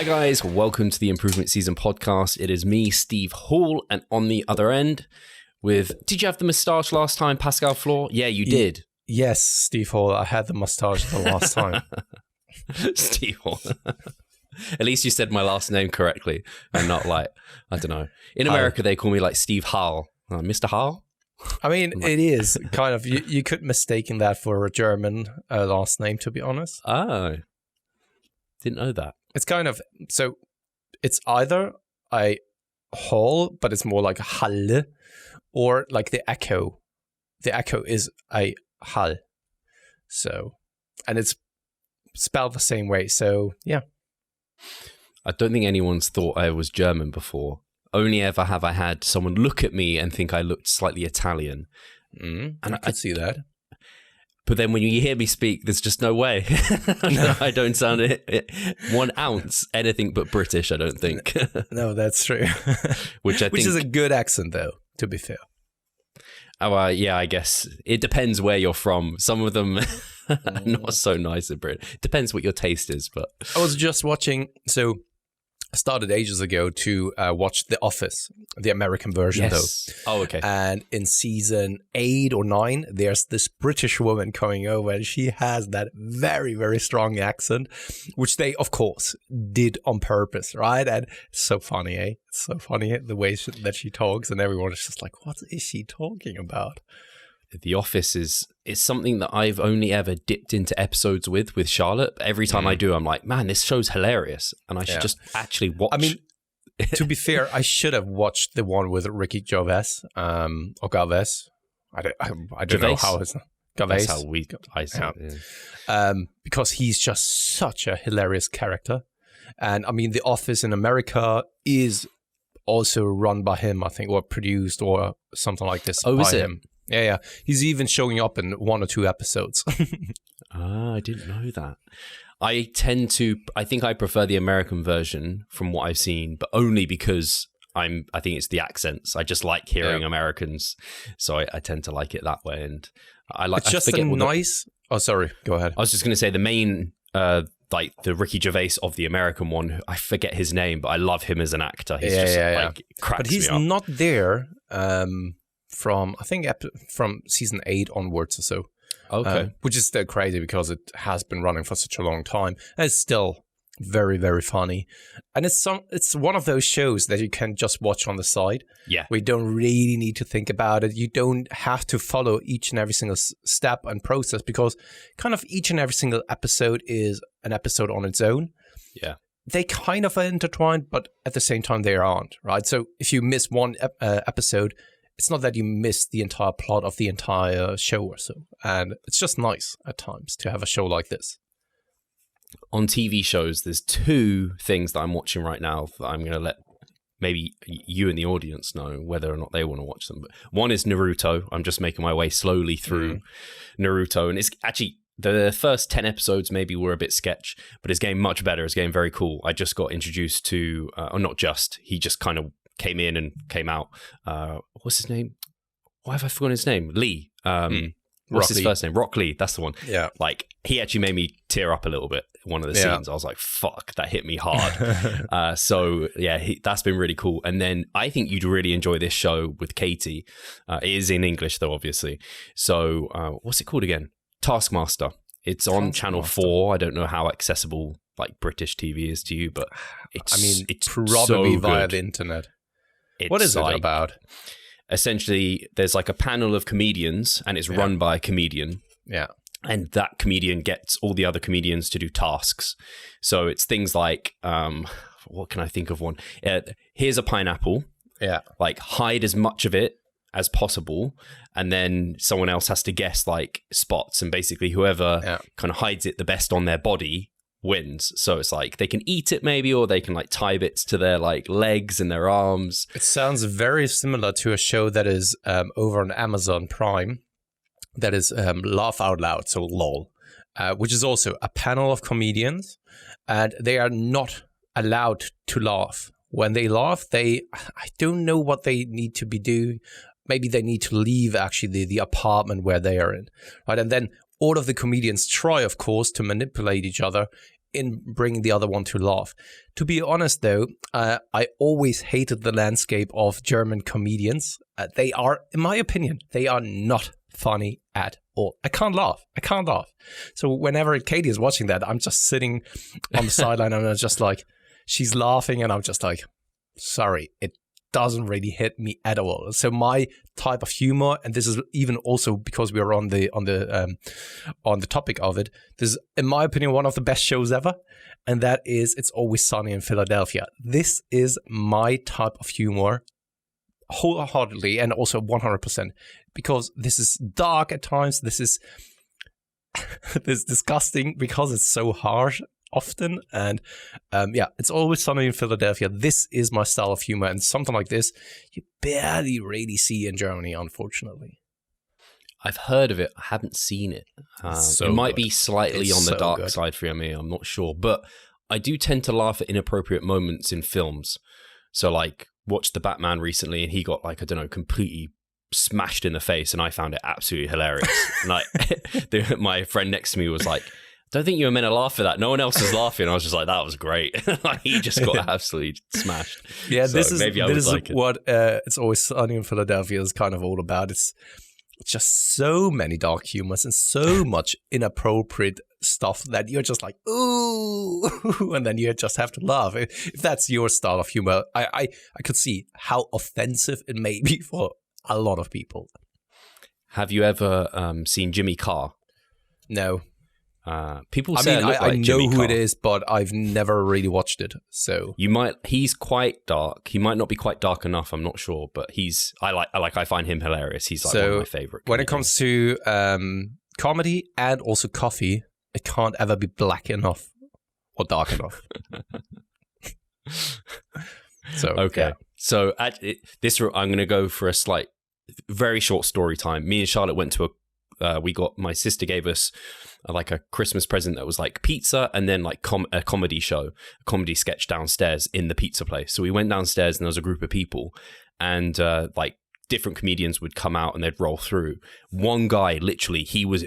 Hi guys, welcome to the Improvement Season podcast. It is me, Steve Hall, and on the other end did you have the moustache last time, Pascal Floor? Yeah, you did. Yes, Steve Hall, I had the moustache the last time. Steve Hall. At least you said my last name correctly and not like, I don't know. In America, they call me like Steve Hall. Mr. Hall? I mean, it is kind of, you could mistake that for a German last name, to be honest. Oh, didn't know that. It's kind of, so it's either a Hall, but it's more like a Halle, or like the echo. The echo is a Hall. So, and it's spelled the same way. So, yeah. I don't think anyone's thought I was German before. Only ever have I had someone look at me and think I looked slightly Italian. And I could see that. But then when you hear me speak, there's just no way. I don't sound 1 ounce anything but British, I don't think. No, that's true. Which is a good accent, though, to be fair. Oh, yeah, I guess. It depends where you're from. Some of them are not so nice in Britain. It depends what your taste is, but... I was just watching... So, I started ages ago to watch The Office, the American version, though. Oh, okay. And in season 8 or 9, there's this British woman coming over, and she has that very, very strong accent, which they, of course, did on purpose, right? And it's so funny, eh? It's so funny the way that she talks, and everyone is just like, what is she talking about? The Office is something that I've only ever dipped into episodes with Charlotte. Every time I do, I'm like, man, this show's hilarious, and I should just actually watch. I mean, to be fair, I should have watched the one with Ricky Gervais, or Gervais. I don't know how it's Gervais. That's how I say it. Yeah. Because he's just such a hilarious character, and I mean, The Office in America is also run by him, I think, or produced or something like this. Oh, by is it? him. Yeah. He's even showing up in 1 or 2 episodes. I didn't know that. I think I prefer the American version from what I've seen, but only because I think it's the accents. I just like hearing Americans, so I tend to like it that way. And It's just a nice... Oh, sorry. Go ahead. I was just going to say the main... like the Ricky Gervais of the American one, I forget his name, but I love him as an actor. He's cracks me up. But he's not there from, I think, from season 8 onwards or so. Okay. Which is still crazy because it has been running for such a long time. And it's still very, very funny. And it's one of those shows that you can just watch on the side. Yeah. We don't really need to think about it. You don't have to follow each and every single step and process, because kind of each and every single episode is an episode on its own. Yeah. They kind of are intertwined, but at the same time they aren't, right? So if you miss one episode, it's not that you miss the entire plot of the entire show or so. And it's just nice at times to have a show like this. On TV shows, there's 2 things that I'm watching right now that I'm going to let maybe you and the audience know whether or not they want to watch them. But one is Naruto. I'm just making my way slowly through Naruto. And it's actually, the first 10 episodes maybe were a bit sketch, but it's getting much better. It's getting very cool. I just got introduced to, or not just, he just kind of came in and came out. What's his name? Why have I forgotten his name? Lee. What's his first name? Rock Lee. That's the one. Yeah. Like, he actually made me tear up a little bit. One of the scenes, I was like, fuck, that hit me hard. So yeah, that's been really cool. And then I think you'd really enjoy this show with Katie. It is in English though, obviously. So what's it called again? Taskmaster. It's on Channel 4. I don't know how accessible like British TV is to you, but it's probably so via good. the internet. What is it about? Essentially, there's like a panel of comedians, and it's run by a comedian. Yeah. And that comedian gets all the other comedians to do tasks. So it's things like, what can I think of one? Here's a pineapple. Yeah. Like, hide as much of it as possible. And then someone else has to guess like spots. And basically whoever kind of hides it the best on their body wins. So it's like they can eat it maybe, or they can like tie bits to their like legs and their arms. It sounds very similar to a show that is over on Amazon Prime. That is Laugh Out Loud, so LOL, which is also a panel of comedians, and they are not allowed to laugh. When they laugh, I don't know what they need to be doing. Maybe they need to leave actually the apartment where they are in, right? And then all of the comedians try, of course, to manipulate each other in bringing the other one to laugh. To be honest, though, I always hated the landscape of German comedians. They are, in my opinion, they are not funny at all. I can't laugh. So whenever Katie is watching that, I'm just sitting on the sideline and I'm just like, she's laughing and I'm just like, sorry, it doesn't really hit me at all. So my type of humor, and this is even also because we are on the topic of it, this is, in my opinion, one of the best shows ever, and that is It's Always Sunny in Philadelphia. This is my type of humor, wholeheartedly, and also 100%, because this is dark at times. This is disgusting because it's so harsh often, and It's Always Sunny in Philadelphia. This is my style of humor, and something like this you barely really see in Germany, unfortunately. I've heard of it. I haven't seen it. It might be slightly on the dark side for me. I'm not sure, but I do tend to laugh at inappropriate moments in films. So, like, watched The Batman recently, and he got, like, I don't know, completely smashed in the face, and I found it absolutely hilarious. And like, my friend next to me was like, don't think you were meant to laugh at that. No one else was laughing. I was just like, that was great. Like, he just got absolutely smashed. Yeah, so this is like what It's Always Sunny in Philadelphia is kind of all about. It's just so many dark humors and so much inappropriate stuff that you're just like, ooh, and then you just have to laugh. If that's your style of humor, I could see how offensive it may be for a lot of people. Have you ever seen Jimmy Carr? No. People say I know who it is, but I've never really watched it. So he's quite dark. He might not be quite dark enough. I'm not sure, but I find him hilarious. He's like one of my favorite. When it comes to comedy and also coffee, it can't ever be black enough or dark enough. So okay. Yeah. So I'm going to go for a very short story time. Me and Charlotte went to my sister gave us like a Christmas present that was like pizza and then like a comedy show, a comedy sketch downstairs in the pizza place. So we went downstairs and there was a group of people, and like different comedians would come out and they'd roll through. One guy, literally, he was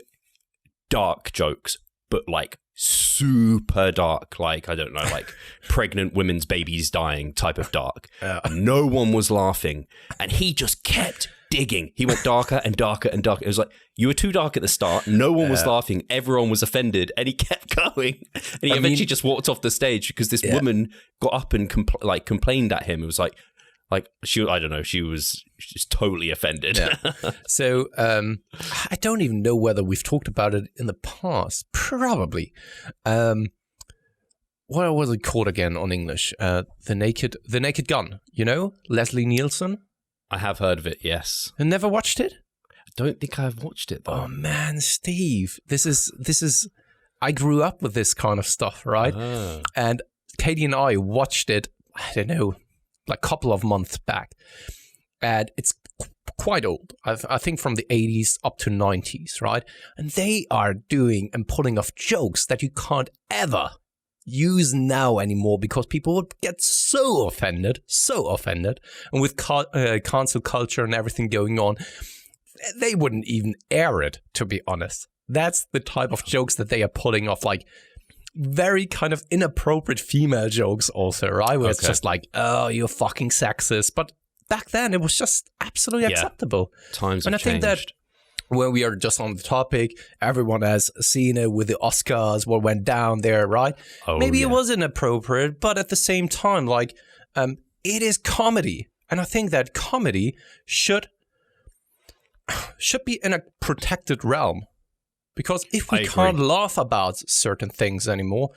dark jokes, but like super dark, like, I don't know, like pregnant women's babies dying type of dark. No one was laughing, and he just kept digging. He went darker and darker and darker. It was like, you were too dark at the start. No one was laughing. Everyone was offended, and he kept going. And he eventually just walked off the stage because this woman got up and complained at him. It was like she was just totally offended. Yeah. So I don't even know whether we've talked about it in the past. Probably. What was it called again on English? The Naked Gun. You know, Leslie Nielsen. I have heard of it, yes. You never watched it? I don't think I've watched it, though. Oh, man, Steve. This is... I grew up with this kind of stuff, right? And Katie and I watched it, I don't know, like a couple of months back. And it's quite old. I think from the 80s up to 90s, right? And they are doing and pulling off jokes that you can't ever use now anymore, because people would get so offended. And with cancel culture and everything going on, they wouldn't even air it, to be honest. That's the type of jokes that they are pulling off, like very kind of inappropriate female jokes also, right? Where it's just like, oh, you're fucking sexist. But back then it was just absolutely acceptable. Times have changed. And I think that when we are just on the topic, everyone has seen it with the Oscars, what went down there, right? Maybe it was inappropriate, but at the same time, like, it is comedy. And I think that comedy should be in a protected realm. Because if we can't laugh about certain things anymore,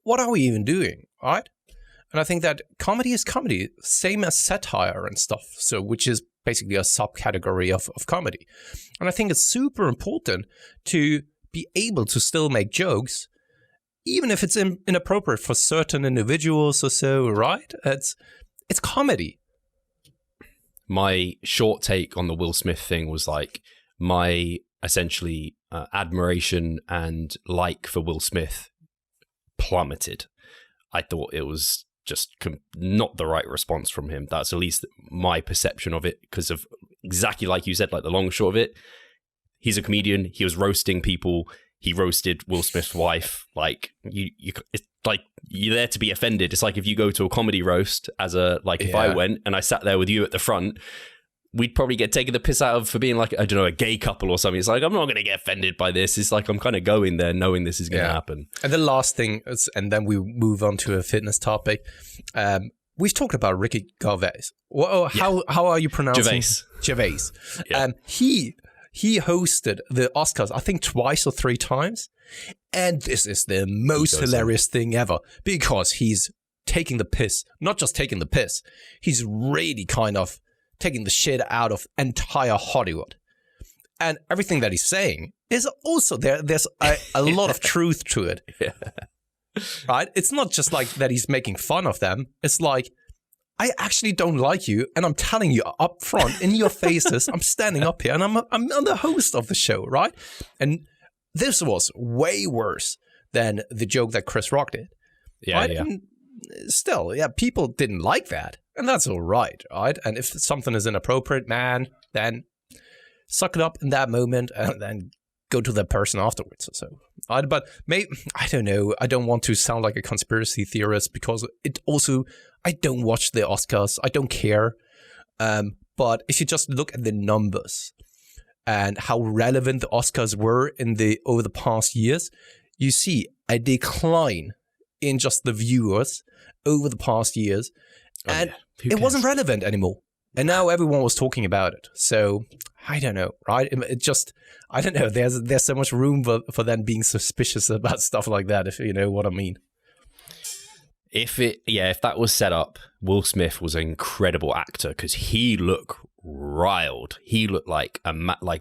what are we even doing, right? And I think that comedy is comedy, same as satire and stuff, so which is basically a subcategory of comedy. And I think it's super important to be able to still make jokes, even if it's inappropriate for certain individuals or so, right? It's comedy. My short take on the Will Smith thing was like my essentially admiration and like for Will Smith plummeted. I thought it was just not the right response from him. That's at least my perception of it, because of exactly like you said, like the long and short of it. He's a comedian. He was roasting people. he roasted Will Smith's wife. Like it's like you're there to be offended. It's like if you go to a comedy roast if I went and I sat there with you at the front, we'd probably get taken the piss out of for being like, I don't know, a gay couple or something. It's like, I'm not going to get offended by this. It's like, I'm kind of going there knowing this is going to happen. And the last thing is, and then we move on to a fitness topic. We've talked about Ricky Gervais. How are you pronouncing? Gervais. Yeah. He hosted the Oscars, I think twice or three times. And this is the most hilarious thing ever because he's taking the piss, not just taking the piss. He's really kind of taking the shit out of entire Hollywood. And everything that he's saying is also there's a lot of truth to it. Yeah. Right? It's not just like that he's making fun of them. It's like, I actually don't like you, and I'm telling you up front in your faces. I'm standing up here, and I'm the host of the show, right? And this was way worse than the joke that Chris Rock did. Yeah, right? yeah. And still, people didn't like that. And that's all right, right? And if something is inappropriate, man, then suck it up in that moment and then go to that person afterwards or so. Right? But maybe, I don't know. I don't want to sound like a conspiracy theorist because it also, I don't watch the Oscars. I don't care. But if you just look at the numbers and how relevant the Oscars were over the past years, you see a decline in just the viewers over the past years. And it wasn't relevant anymore. And now everyone was talking about it. So I don't know, right? It just, I don't know. There's so much room for them being suspicious about stuff like that, if you know what I mean. If that was set up, Will Smith was an incredible actor because he looked riled. He looked like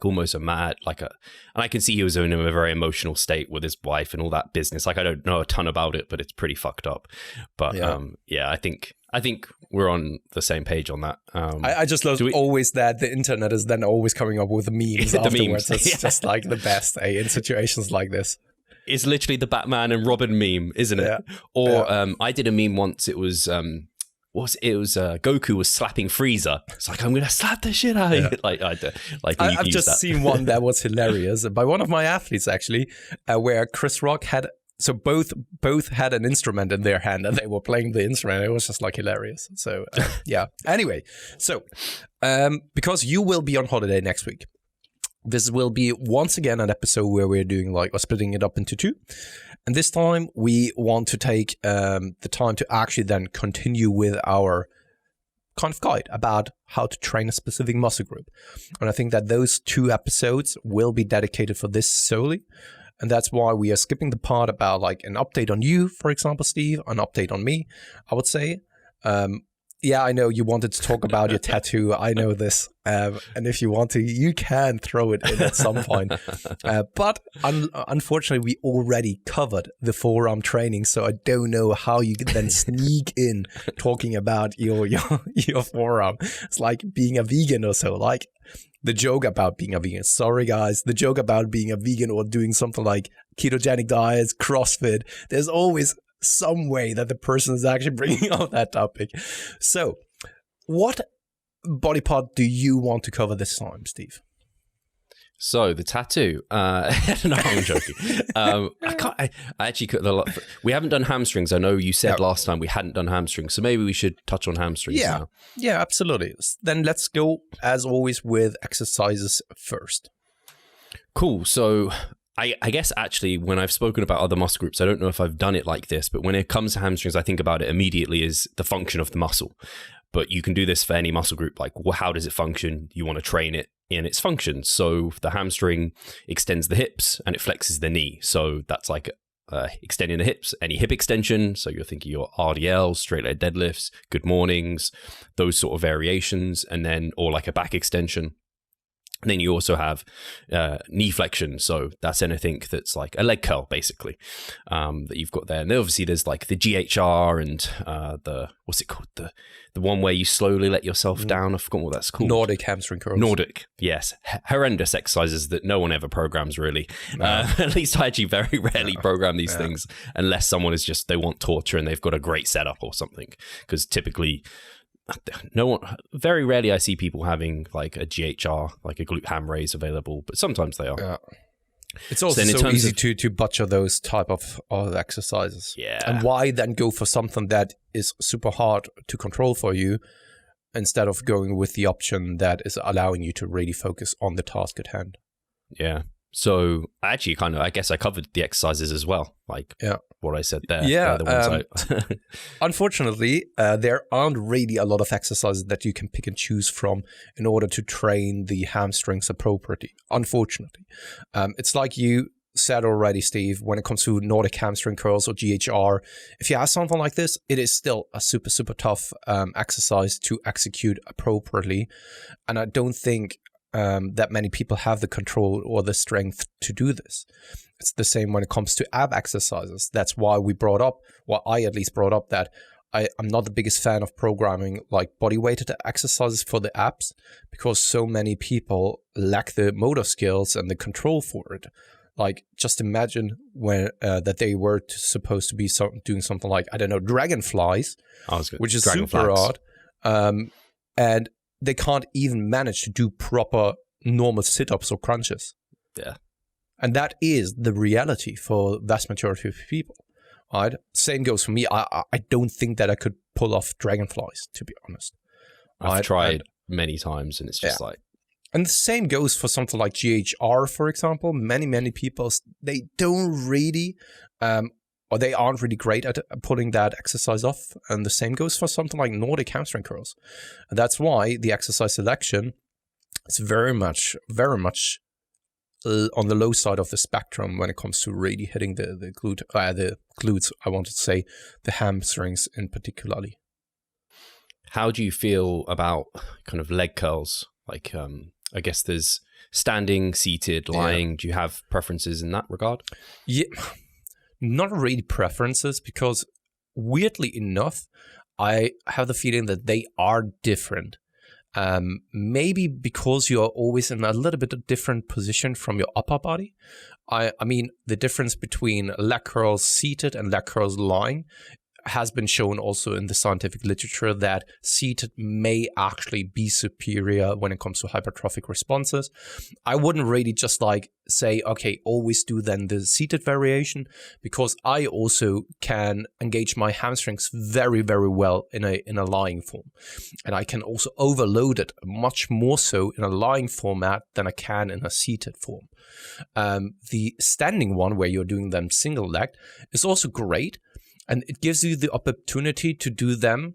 almost a mad, and I can see he was in a very emotional state with his wife and all that business. Like I don't know a ton about it, but it's pretty fucked up. But I think we're on the same page on that. I just love always that the internet is then always coming up with the memes afterwards. It's just like the best in situations like this. It's literally the Batman and Robin meme, isn't it? Yeah. Or I did a meme once. It was Goku was slapping Frieza. It's like, I'm gonna slap the shit out of you. I've just seen one that was hilarious by one of my athletes actually, where Chris Rock had. So both had an instrument in their hand and they were playing the instrument. It was just like hilarious. So yeah. Anyway, so because you will be on holiday next week, this will be once again an episode where we're doing or splitting it up into two. And this time we want to take the time to actually then continue with our kind of guide about how to train a specific muscle group. And I think that those two episodes will be dedicated for this solely. And that's why we are skipping the part about an update on you, for example, Steve, an update on me, I would say. I know you wanted to talk about your tattoo. I know this. And if you want to, you can throw it in at some point. But unfortunately, we already covered the forearm training. So I don't know how you can then sneak in talking about your forearm. It's like being a vegan or so. Like the joke about being a vegan. Sorry, guys. The joke about being a vegan or doing something like ketogenic diets, CrossFit. There's always some way that the person is actually bringing up that topic. So what body part do you want to cover this time, Steve? So the tattoo, no, I'm joking. I actually cut a lot. We haven't done hamstrings. I know you said last time we hadn't done hamstrings, so maybe we should touch on hamstrings now. Yeah, absolutely. Then let's go, as always, with exercises first. Cool. So I guess actually when I've spoken about other muscle groups, I don't know if I've done it like this, but when it comes to hamstrings, I think about it immediately as the function of the muscle. But you can do this for any muscle group. Like, how does it function? You want to train it in its function. So the hamstring extends the hips and it flexes the knee. So that's like extending the hips, any hip extension. So you're thinking your RDLs, straight leg deadlifts, good mornings, those sort of variations. And then, or like a back extension. And then you also have knee flexion. So that's anything that's like a leg curl, basically, that you've got there. And then obviously there's like the GHR and what's it called? The one where you slowly let yourself down. I forgot what that's called. Nordic hamstring curls. Nordic, yes. Horrendous exercises that no one ever programs, really. No. At least I actually very rarely program these things unless someone is just, they want torture and they've got a great setup or something. Because typically, very rarely I see people having like a GHR, like a glute ham raise available, but sometimes they are. It's also so easy to butcher those type of exercises. Yeah. And why then go for something that is super hard to control for you instead of going with the option that is allowing you to really focus on the task at hand? Yeah. So actually, I guess I covered the exercises as well, like what I said there. Yeah. The ones Unfortunately, there aren't really a lot of exercises that you can pick and choose from in order to train the hamstrings appropriately. Unfortunately, it's like you said already, Steve, when it comes to Nordic hamstring curls or GHR, if you have something like this, it is still a super, super tough exercise to execute appropriately. And I don't think that many people have the control or the strength to do this. It's the same when it comes to ab exercises. That's why I at least brought up that I'm not the biggest fan of programming like body weighted exercises for the abs, because so many people lack the motor skills and the control for it. Like, just imagine when that they were supposed to be doing something like, I don't know, dragonflies, which is super odd. And they can't even manage to do proper normal sit-ups or crunches. Yeah. And that is the reality for vast majority of people, right? Same goes for me. I don't think that I could pull off dragonflies, to be honest. I've tried many times, and it's just like... And the same goes for something like GHR, for example. Many people, they don't really... or they aren't really great at pulling that exercise off. And the same goes for something like Nordic hamstring curls. And that's why the exercise selection is very much on the low side of the spectrum when it comes to really hitting the glutes, I wanted to say, the hamstrings in particularly. How do you feel about kind of leg curls? Like, I guess there's standing, seated, lying. Do you have preferences in that regard? Yeah. Not really preferences, because weirdly enough, I have the feeling that they are different. Maybe because you're always in a little bit of different position from your upper body. I mean, the difference between leg curls seated and leg curls lying has been shown also in the scientific literature that seated may actually be superior when it comes to hypertrophic responses. I wouldn't really just like say, okay, always do then the seated variation, because I also can engage my hamstrings very, very well in a lying form. And I can also overload it much more so in a lying format than I can in a seated form. The standing one, where you're doing them single legged, is also great. And it gives you the opportunity to do them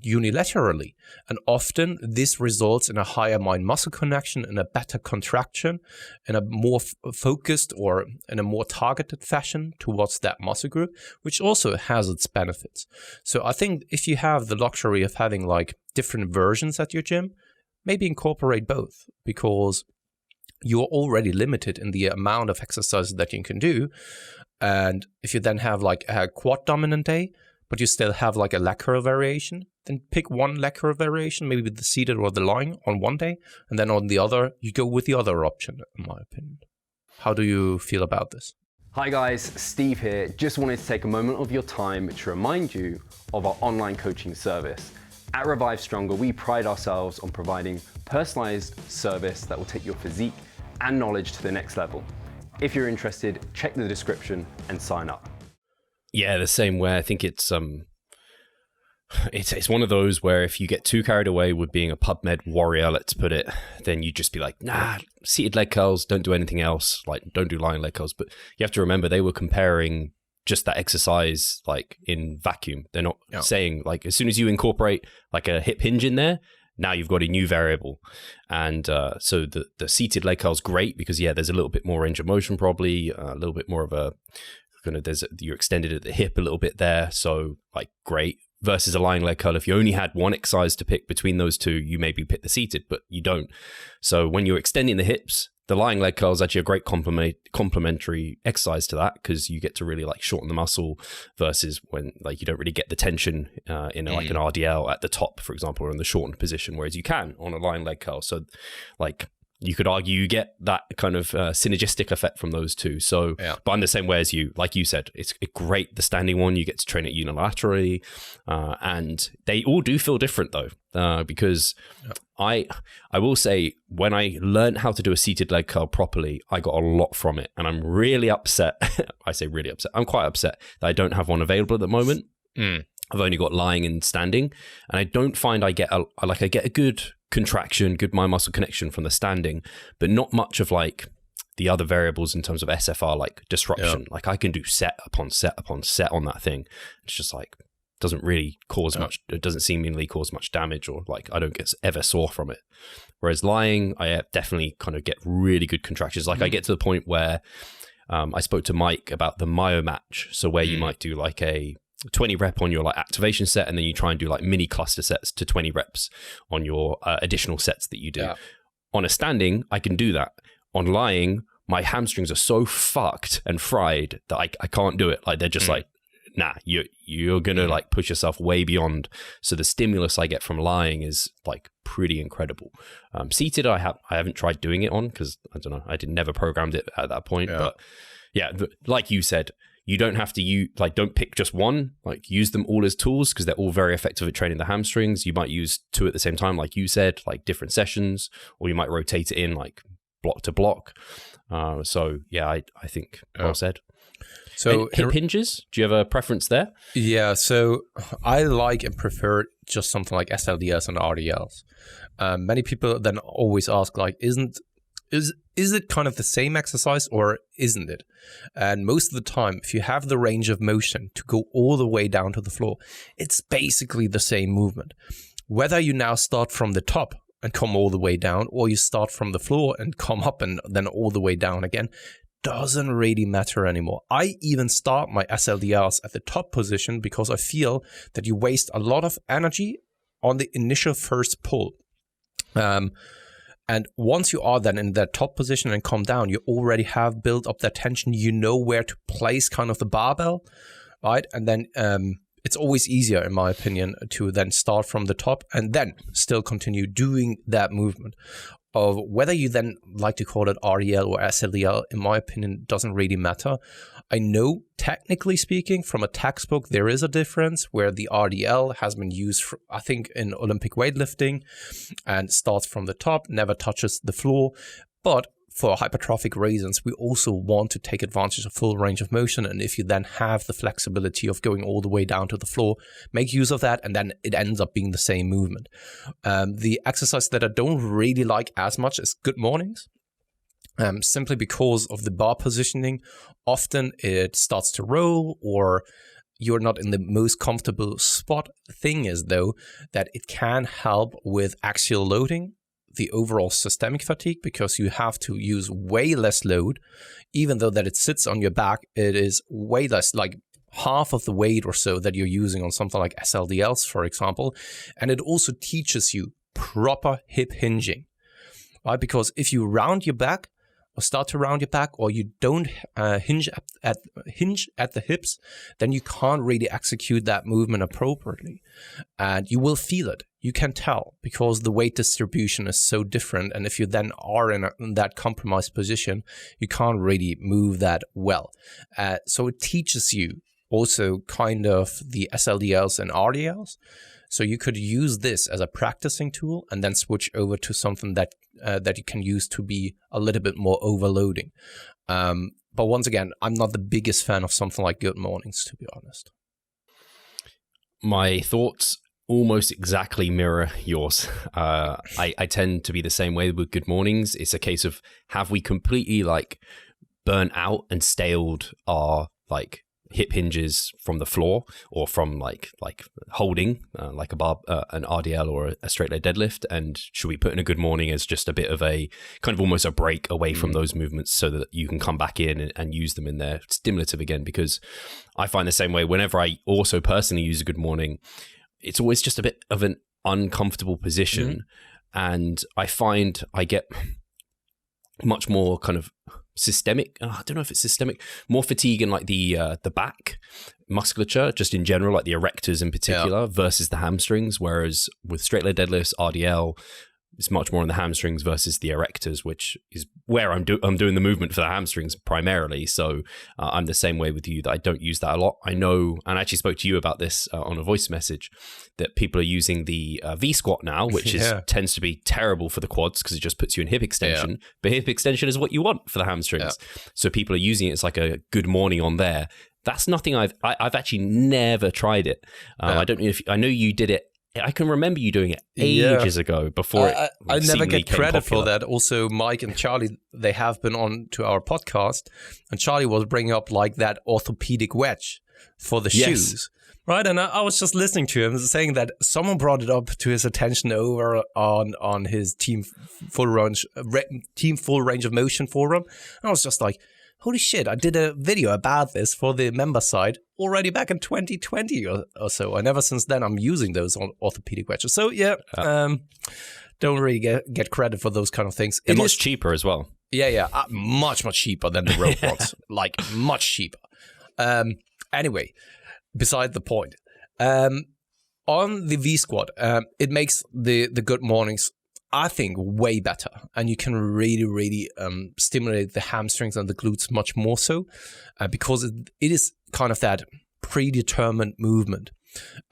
unilaterally. And often this results in a higher mind-muscle connection, in a better contraction, in a more focused or in a more targeted fashion towards that muscle group, which also has its benefits. So I think if you have the luxury of having like different versions at your gym, maybe incorporate both, because you're already limited in the amount of exercises that you can do. And if you then have like a quad dominant day, but you still have like a leg curl variation, then pick one leg curl variation, maybe with the seated or the lying on one day, and then on the other, you go with the other option, in my opinion. How do you feel about this? Hi guys, Steve here. Just wanted to take a moment of your time to remind you of our online coaching service. At Revive Stronger, we pride ourselves on providing personalized service that will take your physique and knowledge to the next level. If you're interested, check the description and sign up. Yeah, the same way. I think it's one of those where if you get too carried away with being a PubMed warrior, let's put it, then you just be like, nah, seated leg curls, don't do anything else. Like, don't do lying leg curls. But you have to remember, they were comparing just that exercise like in vacuum. They're not saying like, as soon as you incorporate like a hip hinge in there, now you've got a new variable. And so the seated leg curl is great because, there's a little bit more range of motion, probably a little bit more of you're extended at the hip a little bit there. So like great. Versus a lying leg curl, if you only had one exercise to pick between those two, you maybe pick the seated, but you don't. So when you're extending the hips, the lying leg curl is actually a great complementary exercise to that, because you get to really like shorten the muscle, versus when like you don't really get the tension in like an RDL at the top, for example, or in the shortened position, whereas you can on a lying leg curl. So like you could argue you get that kind of synergistic effect from those two. So, but I'm the same way as you. Like you said, it's great, the standing one, you get to train it unilaterally. And they all do feel different though, because I will say when I learned how to do a seated leg curl properly, I got a lot from it. And I'm really upset. I say really upset. I'm quite upset that I don't have one available at the moment. I've only got lying and standing. And I don't find I get a good contraction, good mind muscle connection from the standing, but not much of like the other variables in terms of SFR, like disruption. Like I can do set upon set upon set on that thing. It's just like doesn't really cause much. It doesn't seemingly cause much damage, or like I don't get ever sore from it. Whereas lying, I definitely kind of get really good contractions. Like I get to the point where I spoke to Mike about the myo match. So where you might do like a 20 rep on your like activation set, and then you try and do like mini cluster sets to 20 reps on your additional sets that you do. On a standing, I can do that. On lying, my hamstrings are so fucked and fried that I can't do it. Like they're just like, nah, you're gonna like push yourself way beyond. So the stimulus I get from lying is like pretty incredible. Seated, I haven't tried doing it on because I don't know, never programmed it at that point. But yeah, like you said, you don't have to don't pick just one, like use them all as tools because they're all very effective at training the hamstrings. You might use two at the same time, like you said, like different sessions, or you might rotate it in like block to block. So yeah, I think well said. So hip hinges, do you have a preference there? Yeah, so I like and prefer just something like SLDLs and RDLs. Many people then always ask like, is it kind of the same exercise or isn't it? And most of the time, if you have the range of motion to go all the way down to the floor, it's basically the same movement. Whether you now start from the top and come all the way down, or you start from the floor and come up and then all the way down again, doesn't really matter anymore. I even start my SLDLs at the top position because I feel that you waste a lot of energy on the initial first pull. And once you are then in that top position and come down, you already have built up that tension. You know where to place kind of the barbell, right? And then it's always easier, in my opinion, to then start from the top and then still continue doing that movement. Of whether you then like to call it RDL or SLDL, in my opinion, doesn't really matter. I know, technically speaking, from a textbook, there is a difference where the RDL has been used, I think, in Olympic weightlifting and starts from the top, never touches the floor. But for hypertrophic reasons, we also want to take advantage of full range of motion. And if you then have the flexibility of going all the way down to the floor, make use of that, and then it ends up being the same movement. The exercise that I don't really like as much is good mornings. Simply because of the bar positioning. Often it starts to roll or you're not in the most comfortable spot. The thing is, though, that it can help with axial loading, the overall systemic fatigue, because you have to use way less load. Even though that it sits on your back, it is way less, like half of the weight or so that you're using on something like SLDLs, for example. And it also teaches you proper hip hinging, right? Because if you round your back, or start to round your back, or you don't hinge at the hips, then you can't really execute that movement appropriately. And you will feel it. You can tell because the weight distribution is so different. And if you then are in that compromised position, you can't really move that well. So it teaches you also kind of the SLDLs and RDLs. So you could use this as a practicing tool and then switch over to something that you can use to be a little bit more overloading. But once again, I'm not the biggest fan of something like good mornings, to be honest. My thoughts almost exactly mirror yours. I tend to be the same way with good mornings. It's a case of, have we completely like burnt out and staled our like hip hinges from the floor or from like holding like a bar, an RDL or a straight leg deadlift, and should we put in a good morning as just a bit of a kind of almost a break away from those movements so that you can come back in and use them in their stimulative again? Because I find the same way whenever I also personally use a good morning, it's always just a bit of an uncomfortable position, and I find I get much more kind of systemic, I don't know if it's systemic, more fatigue in like the back musculature, just in general, like the erectors in particular, versus the hamstrings. Whereas with straight leg deadlifts, RDL, it's much more on the hamstrings versus the erectors, which is where I'm doing the movement for the hamstrings primarily. So I'm the same way with you, that I don't use that a lot. I know, and I actually spoke to you about this on a voice message, that people are using the V squat now, which tends to be terrible for the quads because it just puts you in hip extension. But hip extension is what you want for the hamstrings. So people are using it as like a good morning on there. That's nothing I've actually never tried it. I don't know if I know you did it. I can remember you doing it ages ago before I never get credit for that. Also, Mike and Charlie, they have been on to our podcast, and Charlie was bringing up like that orthopedic wedge for the shoes. Right, and I was just listening to him saying that someone brought it up to his attention over on his team full range of motion forum. And I was just like, holy shit, I did a video about this for the member site already back in 2020 or so. And ever since then, I'm using those on orthopedic wedges. So don't really get credit for those kind of things. They're much cheaper as well. Much cheaper than the road ones. Like, much cheaper. Anyway, beside the point. On the V squat, it makes the good mornings, I think, way better, and you can really stimulate the hamstrings and the glutes much more so, because it is kind of that predetermined movement.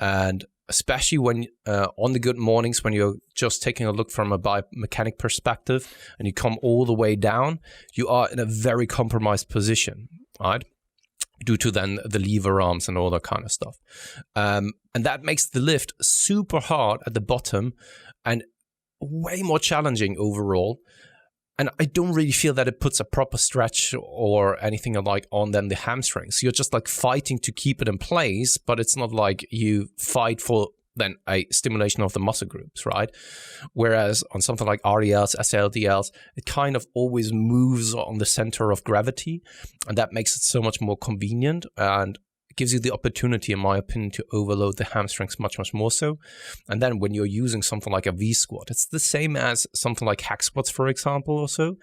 And especially when on the good mornings, when you're just taking a look from a biomechanic perspective and you come all the way down, you are in a very compromised position, right? Due to then the lever arms and all that kind of stuff. And that makes the lift super hard at the bottom and way more challenging overall. And I don't really feel that it puts a proper stretch or anything like on them the hamstrings. You're just like fighting to keep it in place, but it's not like you fight for then a stimulation of the muscle groups, right? Whereas on something like RDLs, SLDLs, it kind of always moves on the center of gravity, and that makes it so much more convenient and gives you the opportunity, in my opinion, to overload the hamstrings much more so. And then when you're using something like a V squat, it's the same as something like hack squats, for example, or so.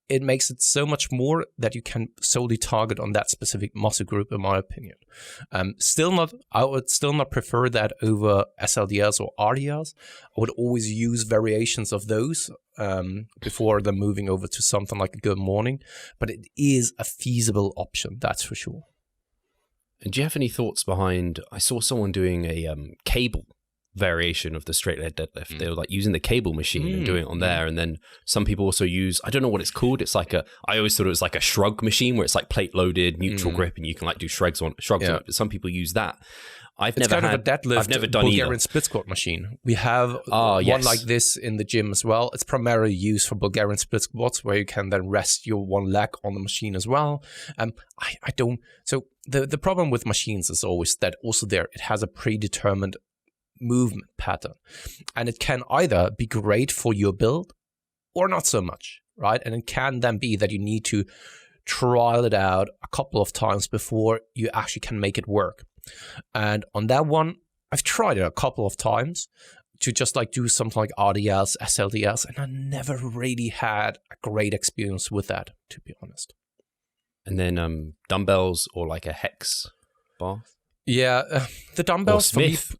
It makes it so much more that you can solely target on that specific muscle group, in my opinion. I would still not prefer that over SLDLs or RDLs. I would always use variations of those before then moving over to something like a good morning. But it is a feasible option, that's for sure. And do you have any thoughts behind, I saw someone doing a cable variation of the straight leg deadlift. They were like using the cable machine and doing it on there. And then some people also use, I don't know what it's called. It's like I always thought it was like a shrug machine where it's like plate loaded, neutral grip, and you can like do shrugs on it. But some people use that. I've never done Bulgarian either. split squat machine. We have one like this in the gym as well. It's primarily used for Bulgarian split squats, where you can then rest your one leg on the machine as well. I don't. So the problem with machines is always that also it has a predetermined movement pattern, and it can either be great for your build or not so much, right? And it can then be that you need to trial it out a couple of times before you actually can make it work. And on that one, I've tried it a couple of times to just like do something like RDLs, SLDLs, and I never really had a great experience with that, to be honest. And then dumbbells or like a hex bar? Yeah, the dumbbells or Smith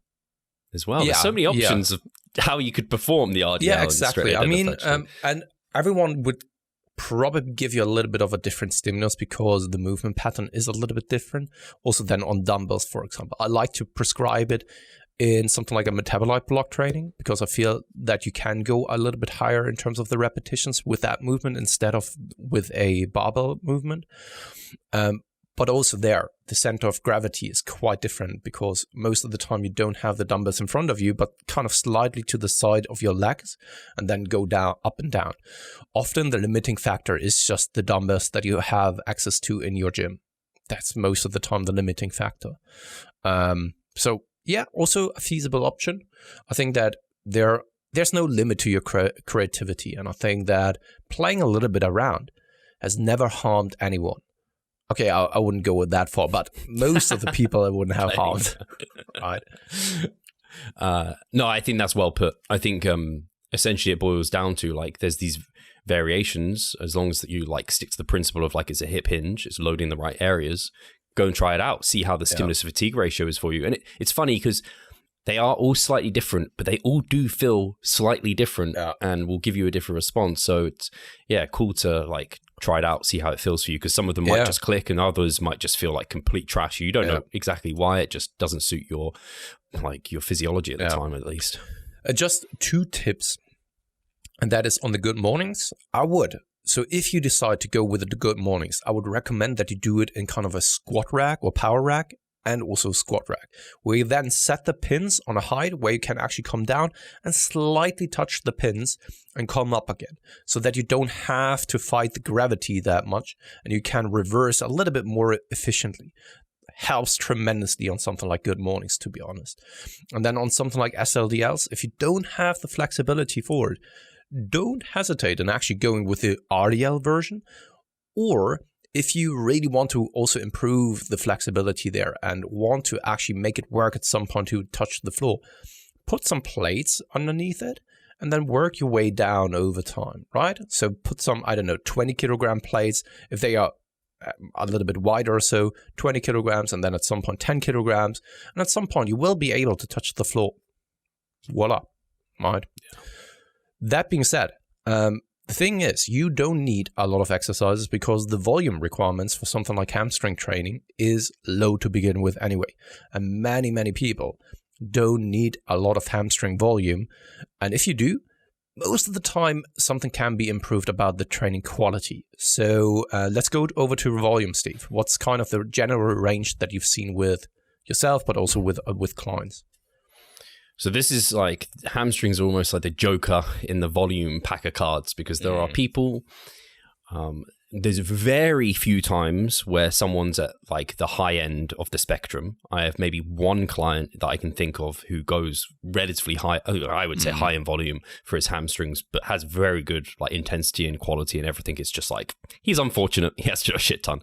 as well. There's so many options of how you could perform the RDL. Yeah, exactly. I mean, and everyone would probably give you a little bit of a different stimulus because the movement pattern is a little bit different. Also then on dumbbells, for example, I like to prescribe it in something like a metabolite block training because I feel that you can go a little bit higher in terms of the repetitions with that movement instead of with a barbell movement. But also there, the center of gravity is quite different because most of the time you don't have the dumbbells in front of you, but kind of slightly to the side of your legs and then go down, up and down. Often the limiting factor is just the dumbbells that you have access to in your gym. That's most of the time the limiting factor. So yeah, also a feasible option. I think that there's no limit to your creativity. And I think that playing a little bit around has never harmed anyone. Okay, I wouldn't go with that far, but most of the people I wouldn't have harmed, right? No, I think that's well put. I think essentially it boils down to like there's these variations as long as that you like stick to the principle of like it's a hip hinge, it's loading the right areas. Go and try it out, see how the stimulus to fatigue ratio is for you. And it's funny because they are all slightly different, but they all do feel slightly different and will give you a different response. So it's, cool to like try it out, see how it feels for you, because some of them might just click and others might just feel like complete trash. You don't know exactly why. It just doesn't suit your physiology at the time, at least. Just 2 tips, and that is on the good mornings. So if you decide to go with the good mornings, I would recommend that you do it in kind of a squat rack or power rack, and also squat rack, where you then set the pins on a height where you can actually come down and slightly touch the pins and come up again, so that you don't have to fight the gravity that much and you can reverse a little bit more efficiently. Helps tremendously on something like good mornings, to be honest. And then on something like SLDLs, if you don't have the flexibility for it, don't hesitate in actually going with the RDL version, or if you really want to also improve the flexibility there and want to actually make it work at some point to touch the floor, put some plates underneath it and then work your way down over time, right? So put some, 20 kilogram plates, if they are a little bit wider or so, 20 kilograms, and then at some point 10 kilograms. And at some point you will be able to touch the floor. Voila, right? Yeah. That being said, the thing is, you don't need a lot of exercises because the volume requirements for something like hamstring training is low to begin with anyway. And many, many people don't need a lot of hamstring volume. And if you do, most of the time, something can be improved about the training quality. So let's go over to volume, Steve. What's kind of the general range that you've seen with yourself, but also with clients? So this is like, hamstrings are almost like the joker in the volume pack of cards, because there are people, there's very few times where someone's at like the high end of the spectrum. I have maybe one client that I can think of who goes relatively high, I would say high in volume for his hamstrings, but has very good like intensity and quality and everything. It's just like, he's unfortunate. He has to do a shit ton.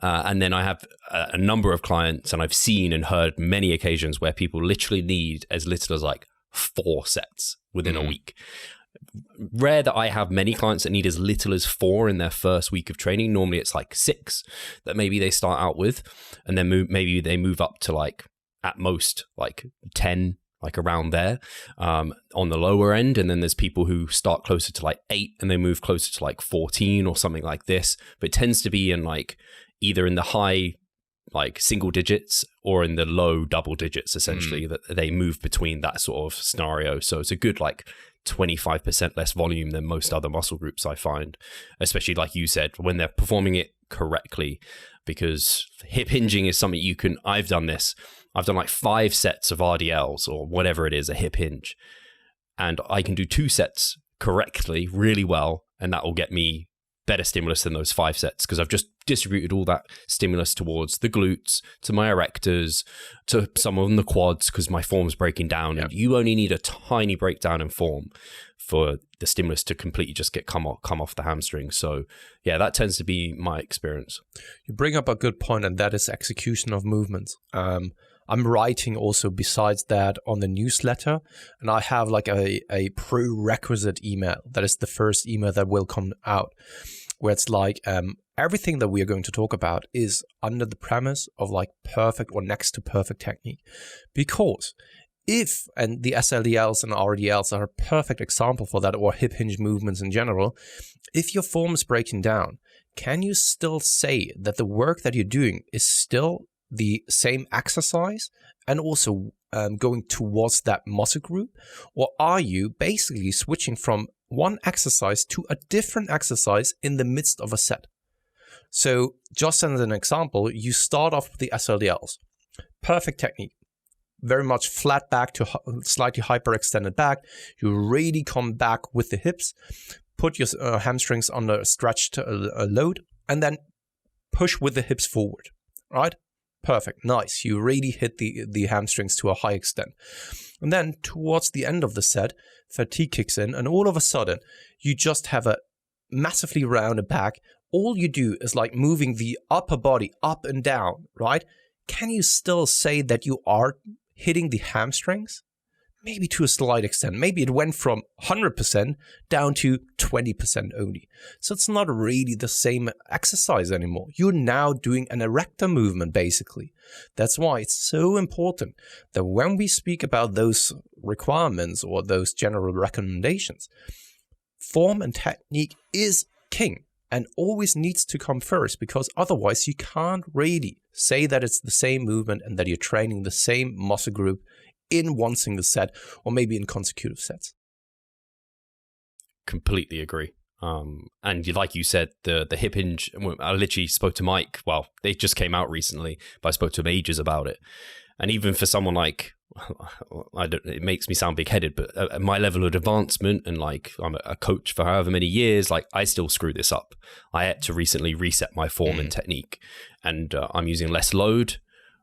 And then I have a number of clients, and I've seen and heard many occasions where people literally need as little as like 4 sets within a week. Rare that I have many clients that need as little as 4 in their first week of training. Normally it's like 6 that maybe they start out with, and then maybe they move up to like at most like 10, like around there on the lower end. And then there's people who start closer to like 8 and they move closer to like 14 or something like this. But it tends to be in like either in the high like single digits or in the low double digits, essentially, that they move between that sort of scenario. So it's a good like 25% less volume than most other muscle groups, I find, especially like you said, when they're performing it correctly. Because hip hinging is something I've done this. I've done like 5 sets of RDLs or whatever it is, a hip hinge, and I can do 2 sets correctly really well, and that will get me better stimulus than those 5 sets, because I've just distributed all that stimulus towards the glutes, to my erectors, to some of them the quads, because my form's breaking down. And you only need a tiny breakdown in form for the stimulus to completely just come off the hamstring. So yeah, that tends to be my experience. You bring up a good point, and that is execution of movements. I'm writing also besides that on the newsletter, and I have like a prerequisite email. That is the first email that will come out, where it's like everything that we are going to talk about is under the premise of like perfect or next to perfect technique. Because and the SLDLs and RDLs are a perfect example for that, or hip hinge movements in general, if your form is breaking down, can you still say that the work that you're doing is still the same exercise and also going towards that muscle group? Or are you basically switching from one exercise to a different exercise in the midst of a set? So just as an example, you start off with the SLDLs. Perfect technique. Very much flat back to slightly hyperextended back. You really come back with the hips. Put your hamstrings under a stretched load, and then push with the hips forward, right? Perfect, nice. You really hit the hamstrings to a high extent. And then towards the end of the set, fatigue kicks in, and all of a sudden, you just have a massively rounded back. All you do is like moving the upper body up and down, right? Can you still say that you are hitting the hamstrings? maybe to a slight extent. Maybe it went from 100% down to 20% only. So it's not really the same exercise anymore. You're now doing an erector movement, basically. That's why it's so important that when we speak about those requirements or those general recommendations, form and technique is king and always needs to come first, because otherwise you can't really say that it's the same movement and that you're training the same muscle group in one single set or maybe in consecutive sets. Completely agree. And like you said, the hip hinge, I literally spoke to Mike. Well, they just came out recently, but I spoke to him ages about it. And even for someone like, it makes me sound big-headed, but at my level of advancement and like I'm a coach for however many years, like I still screw this up. I had to recently reset my form and technique, and I'm using less load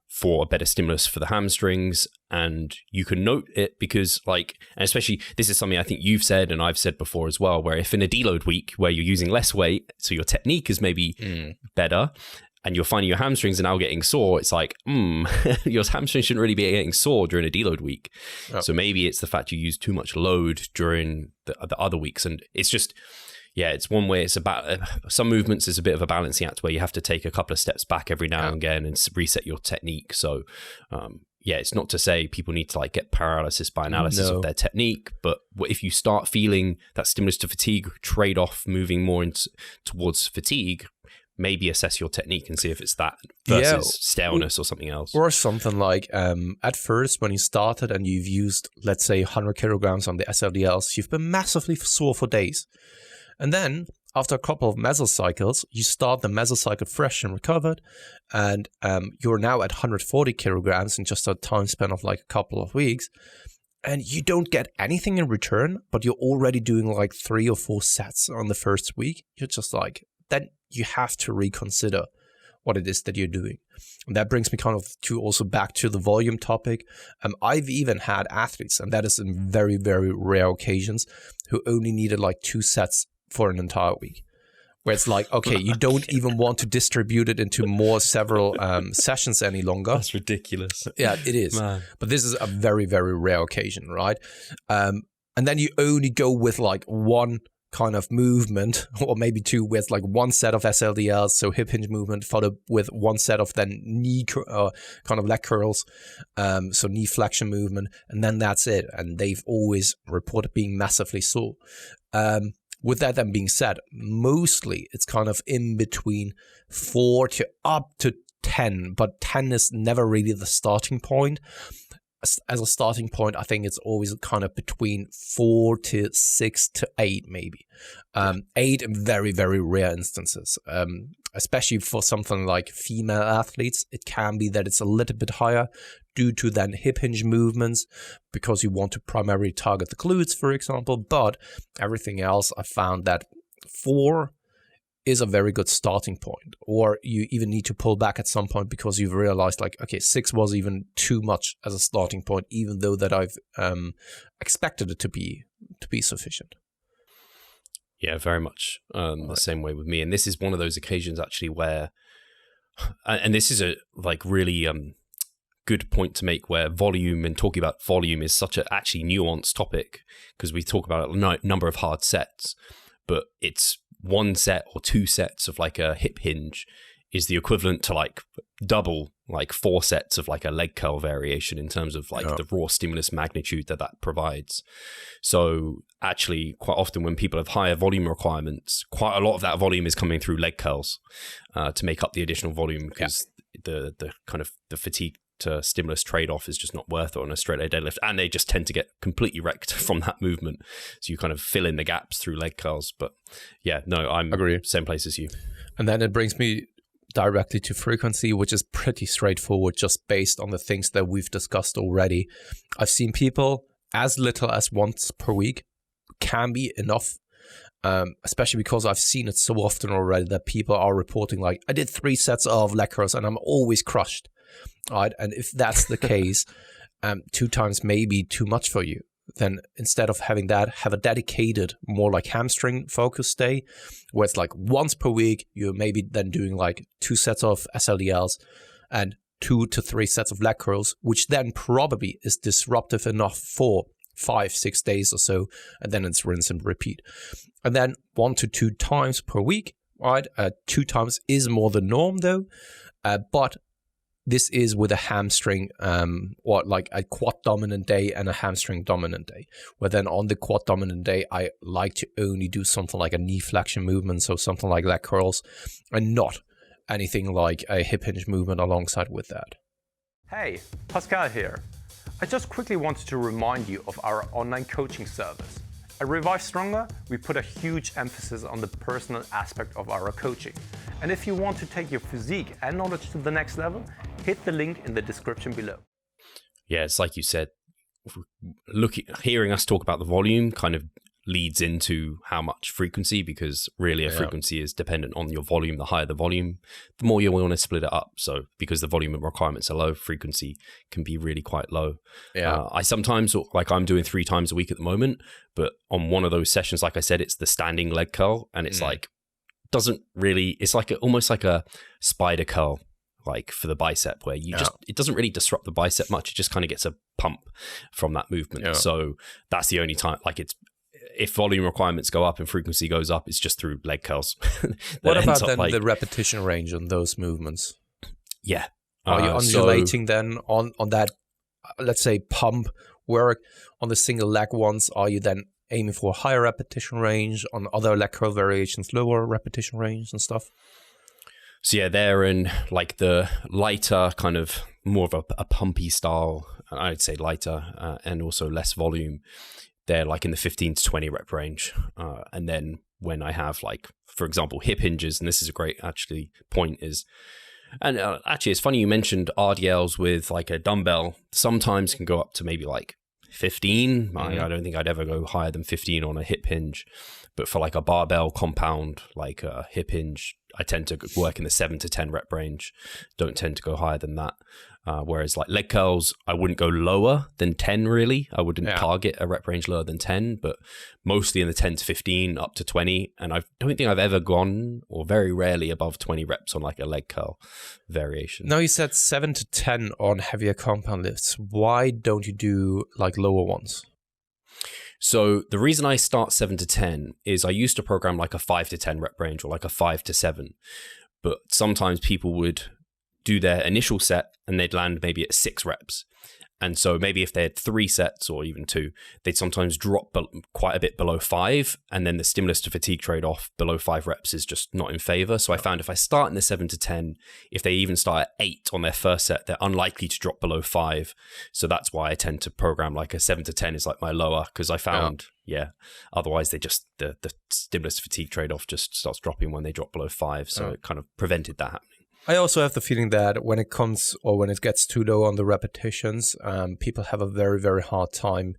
for a better stimulus for the hamstrings. And you can note it because like, and especially this is something I think you've said and I've said before as well, where if in a deload week where you're using less weight, so your technique is maybe better, and you're finding your hamstrings are now getting sore, it's like, your hamstrings shouldn't really be getting sore during a deload week. Oh. So maybe it's the fact you use too much load during the other weeks. And it's just, yeah, it's one way. It's about some movements is a bit of a balancing act where you have to take a couple of steps back every now and again and reset your technique. So, yeah, it's not to say people need to like get paralysis by analysis of their technique, but if you start feeling that stimulus to fatigue trade-off moving more towards fatigue, maybe assess your technique and see if it's that versus staleness or something else. Or something like at first when you started and you've used, let's say, 100 kilograms on the SLDLs, you've been massively sore for days. And then after a couple of mesocycles, you start the mesocycle fresh and recovered, and you're now at 140 kilograms in just a time span of like a couple of weeks. And you don't get anything in return, but you're already doing like 3 or 4 sets on the first week. You're just like, then you have to reconsider what it is that you're doing. And that brings me kind of to also back to the volume topic. I've even had athletes, and that is in very, very rare occasions, who only needed like 2 sets for an entire week. Where it's like, okay, you don't even want to distribute it into several sessions any longer. That's ridiculous. Yeah, it is. Man. But this is a very, very rare occasion, right? And then you only go with like one kind of movement, or maybe 2, with like 1 set of SLDLs, so hip hinge movement, followed with 1 set of then knee kind of leg curls, so knee flexion movement, and then that's it. And they've always reported being massively sore. With that then being said, mostly it's kind of in between 4 to up to 10, but 10 is never really the starting point. As a starting point, I think it's always kind of between 4 to 6 to 8, maybe. 8 in very, very rare instances. Especially for something like female athletes, it can be that it's a little bit higher due to then hip hinge movements, because you want to primarily target the glutes, for example. But everything else, I found that 4 is a very good starting point, or you even need to pull back at some point because you've realized like, okay, 6 was even too much as a starting point, even though that I've expected it to be sufficient. Yeah, very much the same way with me. And this is one of those occasions actually where, and this is a like really good point to make, where volume and talking about volume is such a actually nuanced topic, because we talk about a number of hard sets, but it's 1 set or 2 sets of like a hip hinge is the equivalent to like double like 4 sets of like a leg curl variation in terms of like the raw stimulus magnitude that provides. So actually quite often when people have higher volume requirements, quite a lot of that volume is coming through leg curls to make up the additional volume, because the kind of the fatigue to stimulus trade-off is just not worth it on a straight leg deadlift, and they just tend to get completely wrecked from that movement, so you kind of fill in the gaps through leg curls. But yeah, no, I'm agree, same place as you. And then it brings me directly to frequency, which is pretty straightforward, just based on the things that we've discussed already. I've seen people as little as once per week can be enough, especially because I've seen it so often already that people are reporting like, I did 3 sets of leg curls and I'm always crushed. Right, and if that's the case, 2 times may be too much for you. Then instead of having that, have a dedicated, more like hamstring focused day, where it's like once per week, you're maybe then doing like 2 sets of SLDLs and 2 to 3 sets of leg curls, which then probably is disruptive enough for 5-6 days or so, and then it's rinse and repeat. And then 1 to 2 times per week, right? 2 times is more the norm though, but this is with a hamstring or like a quad dominant day and a hamstring dominant day, where then on the quad dominant day, I like to only do something like a knee flexion movement, so something like leg curls, and not anything like a hip hinge movement alongside with that. Hey, Pascal here. I just quickly wanted to remind you of our online coaching service. At Revive Stronger, we put a huge emphasis on the personal aspect of our coaching. And if you want to take your physique and knowledge to the next level, hit the link in the description below. Yeah, it's like you said, hearing us talk about the volume kind of leads into how much frequency, because really a frequency is dependent on your volume. The higher the volume, the more you want to split it up. So because the volume requirements are low, frequency can be really quite low. I sometimes, like I'm doing 3 times a week at the moment, but on one of those sessions, like I said, it's the standing leg curl, and it's like, it's like almost like a spider curl, like for the bicep, where you it doesn't really disrupt the bicep much. It just kind of gets a pump from that movement. So that's the only time, like if volume requirements go up and frequency goes up, it's just through leg curls. What about then the repetition range on those movements? Yeah. Are you undulating then on that, let's say, pump work on the single leg ones? Are you then aiming for a higher repetition range, on other leg curl variations, lower repetition range and stuff? So yeah, they're in like the lighter, kind of more of a pumpy style, I'd say lighter, and also less volume. They're like in the 15 to 20 rep range. And then when I have, like, for example, hip hinges, and this is a great actually point is, and actually it's funny you mentioned RDLs with like a dumbbell, sometimes can go up to maybe like 15. I don't think I'd ever go higher than 15 on a hip hinge. But for like a barbell compound, like a hip hinge, I tend to work in the 7 to 10 rep range. Don't tend to go higher than that. Whereas like leg curls, I wouldn't go lower than 10 really. I wouldn't target a rep range lower than 10, but mostly in the 10 to 15 up to 20. And I don't think I've ever gone, or very rarely, above 20 reps on like a leg curl variation. No, you said 7 to 10 on heavier compound lifts. Why don't you do like lower ones? So the reason I start 7 to 10 is I used to program like a 5 to 10 rep range, or like a 5 to 7. But sometimes people would do their initial set and they'd land maybe at 6 reps. And so maybe if they had 3 sets or even 2, they'd sometimes drop quite a bit below 5. And then the stimulus to fatigue trade-off below 5 reps is just not in favor. So I found if I start in the 7 to 10, if they even start at 8 on their first set, they're unlikely to drop below 5. So that's why I tend to program like a 7 to 10 is like my lower, because I found, otherwise they just, the stimulus to fatigue trade-off just starts dropping when they drop below 5. So it kind of prevented that happening. I also have the feeling that when it comes, or when it gets too low on the repetitions, people have a very, very hard time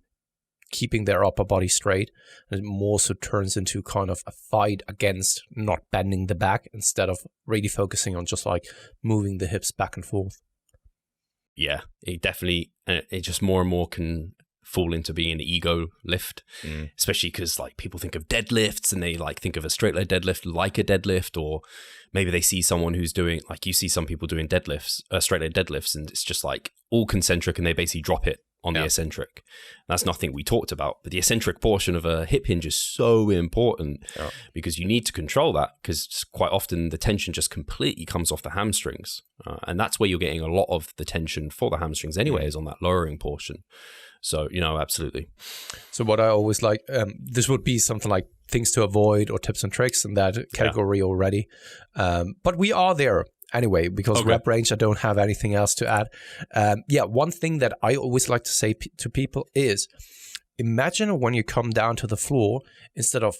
keeping their upper body straight. And it more so turns into kind of a fight against not bending the back, instead of really focusing on just like moving the hips back and forth. Yeah, it definitely, it just more and more can fall into being an ego lift, especially because like people think of deadlifts and they like think of a straight leg deadlift like a deadlift, or maybe they see someone who's doing, like you see some people doing deadlifts, straight leg deadlifts, and it's just like all concentric and they basically drop it on the eccentric. That's nothing we talked about, but the eccentric portion of a hip hinge is so important because you need to control that, because quite often the tension just completely comes off the hamstrings, and that's where you're getting a lot of the tension for the hamstrings anyway, is on that lowering portion. So, absolutely. So what I always like, this would be something like things to avoid or tips and tricks in that category already. But we are there anyway, because rep range, I don't have anything else to add. One thing that I always like to say to people is, imagine when you come down to the floor, instead of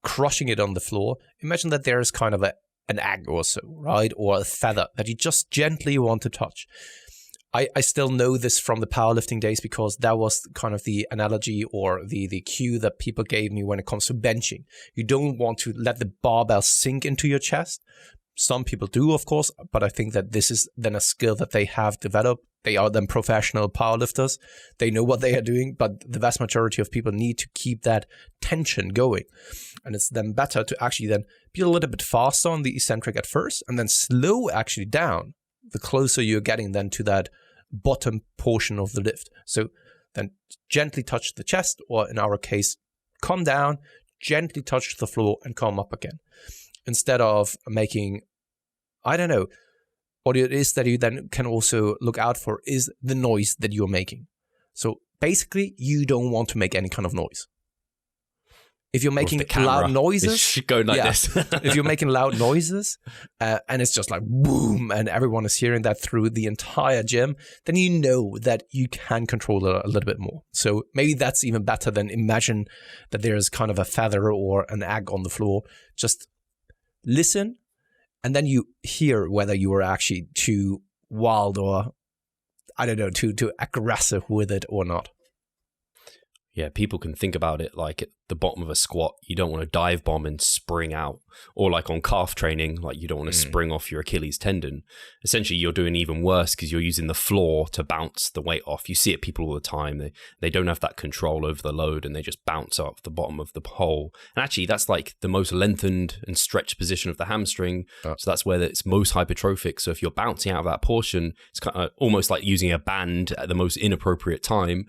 crushing it on the floor, imagine that there is kind of an egg or so, right? Or a feather that you just gently want to touch. I still know this from the powerlifting days, because that was kind of the analogy or the cue that people gave me when it comes to benching. You don't want to let the barbell sink into your chest. Some people do, of course, but I think that this is then a skill that they have developed. They are then professional powerlifters. They know what they are doing, but the vast majority of people need to keep that tension going. And it's then better to actually then be a little bit faster on the eccentric at first, and then slow actually down the closer you're getting then to that bottom portion of the lift. So then gently touch the chest, or in our case, come down, gently touch the floor and come up again. Instead of making, I don't know, what it is that you then can also look out for is the noise that you're making. So basically, you don't want to make any kind of noise. If you're making loud noises, it should go like this. If you're making loud noises and it's just like boom, and everyone is hearing that through the entire gym, then you know that you can control it a little bit more. So maybe that's even better than imagine that there's kind of a feather or an egg on the floor. Just listen, and then you hear whether you are actually too wild or, I don't know, too aggressive with it or not. Yeah, people can think about it like at the bottom of a squat, you don't want to dive bomb and spring out. Or like on calf training, like you don't want to spring off your Achilles tendon. Essentially, you're doing even worse because you're using the floor to bounce the weight off. You see it people all the time. They don't have that control over the load and they just bounce off the bottom of the hole. And actually, that's like the most lengthened and stretched position of the hamstring. So that's where it's most hypertrophic. So if you're bouncing out of that portion, it's kind of almost like using a band at the most inappropriate time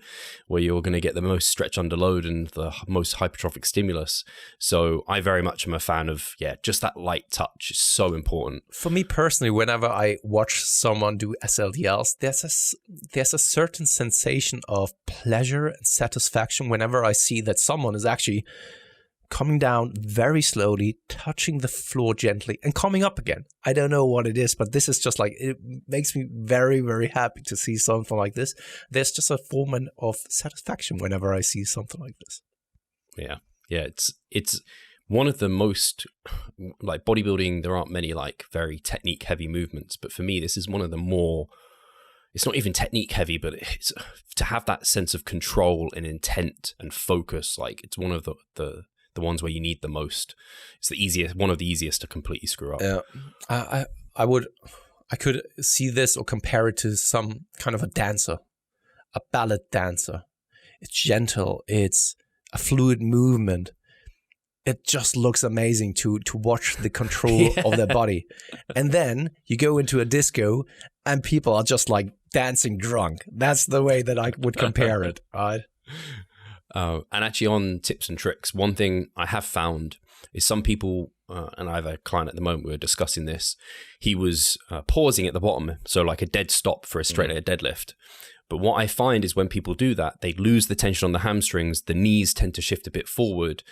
where you're going to get the most stretch under load and the most hypertrophic stimulus. So I very much am a fan of, just that light touch is so important. For me personally, whenever I watch someone do SLDLs, there's a certain sensation of pleasure and satisfaction whenever I see that someone is actually coming down very slowly, touching the floor gently, and coming up again. I don't know what it is, but this is just like, it makes me very, very happy to see something like this. There's just a form of satisfaction whenever I see something like this. Yeah, it's one of the most, like bodybuilding, there aren't many like very technique heavy movements, but for me, this is one of the more, it's not even technique heavy, but it's to have that sense of control and intent and focus. Like it's one of the ones where you need the most. It's the easiest, one of the easiest to completely screw up. Yeah, I could see this or compare it to some kind of a dancer, a ballet dancer. It's gentle. It's a fluid movement. It just looks amazing to watch the control of their body. And then you go into a disco and people are just like dancing drunk. That's the way that I would compare it, right? And actually on tips and tricks, one thing I have found is some people, and I have a client at the moment, we were discussing this, he was pausing at the bottom, so like a dead stop for a straight leg deadlift. But what I find is when people do that, they lose the tension on the hamstrings, the knees tend to shift a bit forward,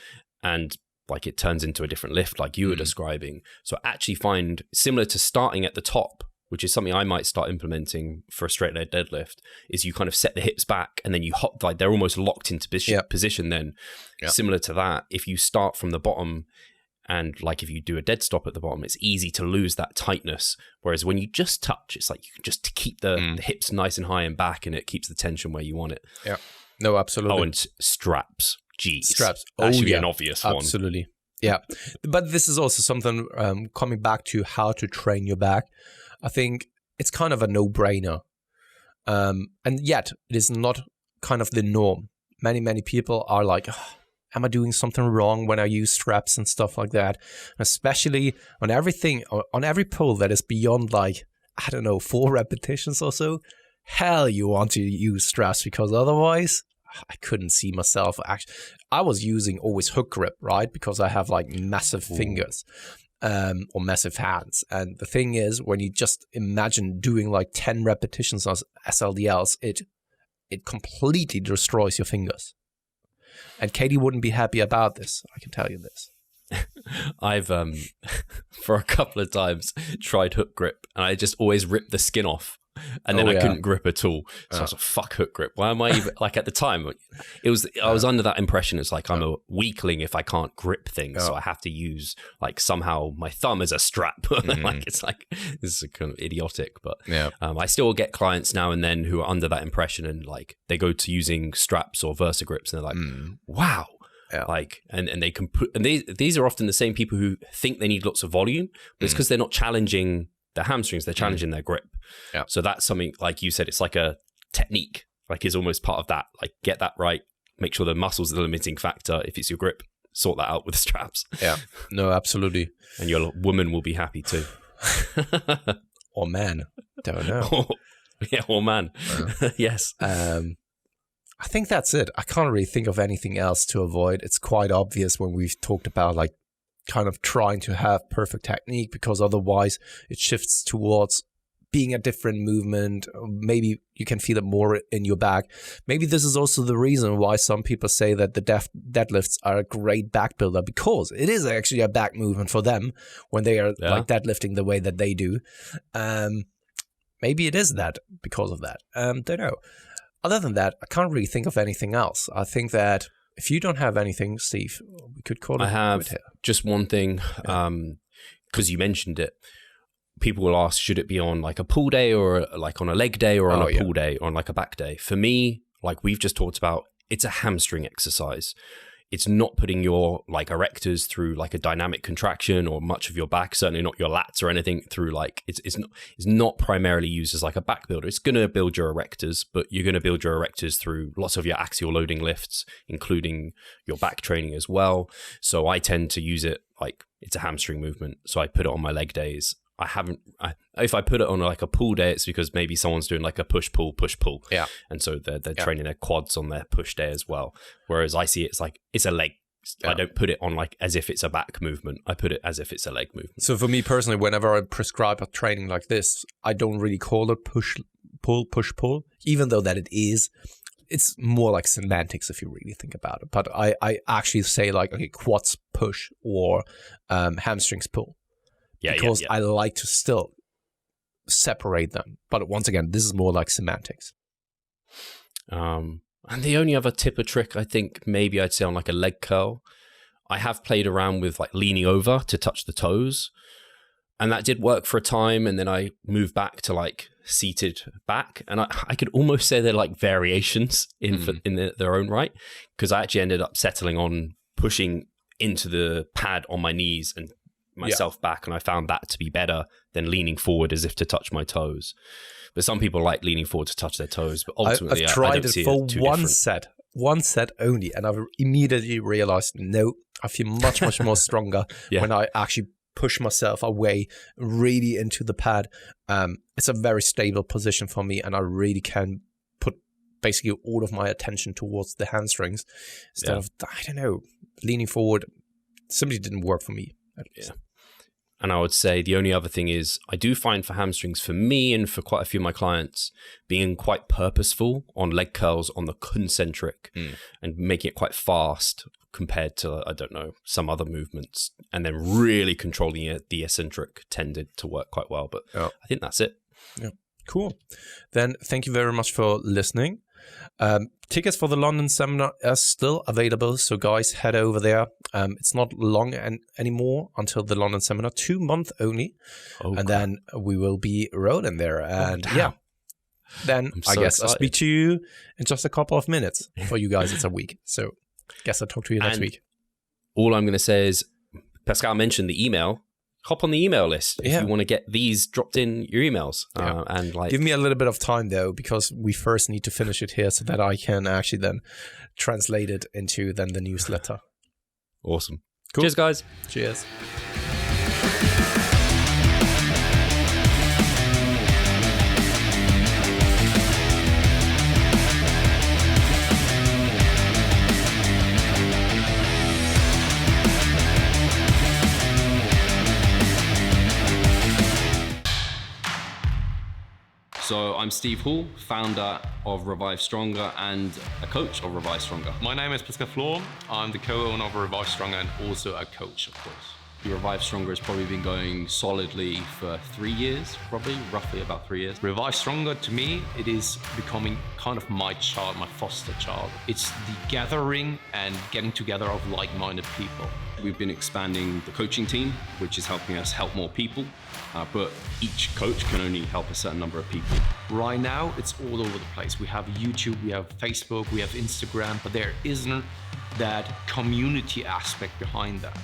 and like it turns into a different lift like you were describing. So I actually find, similar to starting at the top, which is something I might start implementing for a straight leg deadlift, is you kind of set the hips back and then you hop, like they're almost locked into position then. Similar to that, if you start from the bottom and like if you do a dead stop at the bottom, it's easy to lose that tightness. Whereas when you just touch, it's like you can just keep the hips nice and high and back, and it keeps the tension where you want it. Yeah, no, absolutely. Oh, and straps. Jeez. Straps. That should be an obvious one. Absolutely. Yeah. But this is also something coming back to how to train your back. I think it's kind of a no-brainer. And yet it is not kind of the norm. Many people are like, am I doing something wrong when I use straps and stuff like that? Especially on everything, on every pull that is beyond like, I don't know, 4 repetitions or so. Hell, you want to use straps, because otherwise I couldn't see myself. Actually, I was using always hook grip, right? Because I have like massive fingers or massive hands. And the thing is, when you just imagine doing like 10 repetitions on SLDLs, it completely destroys your fingers. And Katie wouldn't be happy about this. I can tell you this. I've for a couple of times tried hook grip, and I just always ripped the skin off. And then I couldn't grip at all. So I was like, fuck hook grip. Why am I even, like at the time, I was under that impression. It's like I'm a weakling if I can't grip things. So I have to use like somehow my thumb as a strap. Like it's like, this is kind of idiotic, but I still get clients now and then who are under that impression, and like they go to using straps or VersaGrips and they're like, wow. Like, and they can put, and these are often the same people who think they need lots of volume, but it's because they're not challenging their hamstrings, they're challenging their grip. So that's something, like you said, it's like a technique, like is almost part of that. Like get that right, make sure the muscle's the limiting factor. If it's your grip, sort that out with straps. Yeah, no, absolutely. And your woman will be happy too. Or man, don't know. Or man. Yes. I think that's it. I can't really think of anything else to avoid. It's quite obvious when we've talked about like kind of trying to have perfect technique, because otherwise it shifts towards being a different movement. Maybe you can feel it more in your back. Maybe this is also the reason why some people say that the deadlifts are a great back builder, because it is actually a back movement for them when they are like deadlifting the way that they do. Maybe it is that because of that. Don't know. Other than that, I can't really think of anything else. I think that if you don't have anything, Steve, we could call it. I have just one thing, because you mentioned it. People will ask, should it be on like a pull day or like on a leg day or on a pull day or on like a back day? For me, like we've just talked about, it's a hamstring exercise. It's not putting your like erectors through like a dynamic contraction or much of your back, certainly not your lats or anything through like, it's not primarily used as like a back builder. It's going to build your erectors, but you're going to build your erectors through lots of your axial loading lifts, including your back training as well. So I tend to use it like it's a hamstring movement. So I put it on my leg days. If I put it on like a pull day, it's because maybe someone's doing like a push pull. Yeah. And so they're training their quads on their push day as well. Whereas I see it's like, it's a leg. Yeah. I don't put it on like as if it's a back movement. I put it as if it's a leg movement. So for me personally, whenever I prescribe a training like this, I don't really call it push pull, even though that it is. It's more like semantics if you really think about it. But I actually say like, okay, quads push or hamstrings pull. Because I like to still separate them. But once again, this is more like semantics. And the only other tip or trick, I think maybe I'd say on like a leg curl, I have played around with like leaning over to touch the toes. And that did work for a time. And then I moved back to like seated back. And I could almost say they're like variations in their own right. Because I actually ended up settling on pushing into the pad on my knees and myself back, and I found that to be better than leaning forward as if to touch my toes. But some people like leaning forward to touch their toes, but ultimately I've tried I don't it see for it too one different. one set only, and I've immediately realized no, I feel much more stronger when I actually push myself away really into the pad. It's a very stable position for me, and I really can put basically all of my attention towards the hamstrings instead of, I don't know, leaning forward. Simply didn't work for me. Yeah. And I would say the only other thing is I do find for hamstrings, for me and for quite a few of my clients, being quite purposeful on leg curls on the concentric and making it quite fast compared to, I don't know, some other movements, and then really controlling it, the eccentric tended to work quite well. But I think that's it. Yeah, cool. Then thank you very much for listening. Tickets for the London seminar are still available, so guys, head over there. It's not long anymore until the London seminar, 2 months only, and then we will be rolling there. And then I guess I'll speak to you in just a couple of minutes. For you guys, it's a week, so guess I'll talk to you next week. All I'm going to say is, Pascal mentioned the email. Hop on the email list if you want to get these dropped in your emails. And like, give me a little bit of time though, because we first need to finish it here so that I can actually then translate it into then the newsletter. Awesome. Cool. Cheers, guys. Cheers. So I'm Steve Hall, founder of Revive Stronger and a coach of Revive Stronger. My name is Pascal Steve. I'm the co-owner of Revive Stronger and also a coach, of course. Revive Stronger has probably been going solidly for 3 years, roughly about 3 years. Revive Stronger, to me, it is becoming kind of my child, my foster child. It's the gathering and getting together of like-minded people. We've been expanding the coaching team, which is helping us help more people, but each coach can only help a certain number of people. Right now, it's all over the place. We have YouTube, we have Facebook, we have Instagram, but there isn't that community aspect behind that.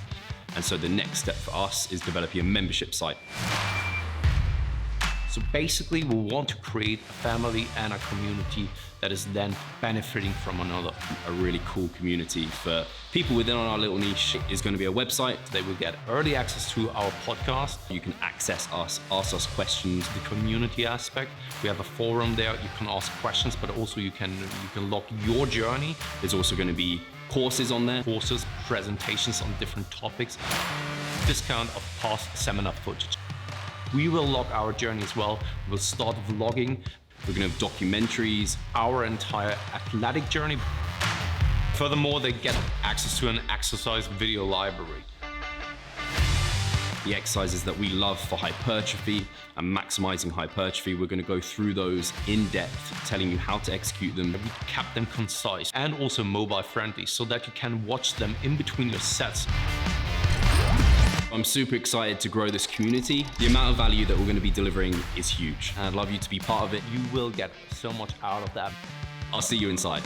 And so the next step for us is developing a membership site. So basically, we want to create a family and a community that is then benefiting from another. A really cool community for people within our little niche is going to be a website. They will get early access to our podcast. You can access us, ask us questions. The community aspect, we have a forum there. You can ask questions, but also you can log your journey. There's also going to be courses on there. Courses, presentations on different topics. Discount of past seminar footage. We will log our journey as well. We'll start vlogging. We're going to have documentaries. Our entire athletic journey. Furthermore, they get access to an exercise video library. The exercises that we love for hypertrophy and maximizing hypertrophy, we're going to go through those in depth, telling you how to execute them. We kept them concise and also mobile friendly so that you can watch them in between your sets. I'm super excited to grow this community. The amount of value that we're going to be delivering is huge, and I'd love you to be part of it. You will get so much out of that. I'll see you inside.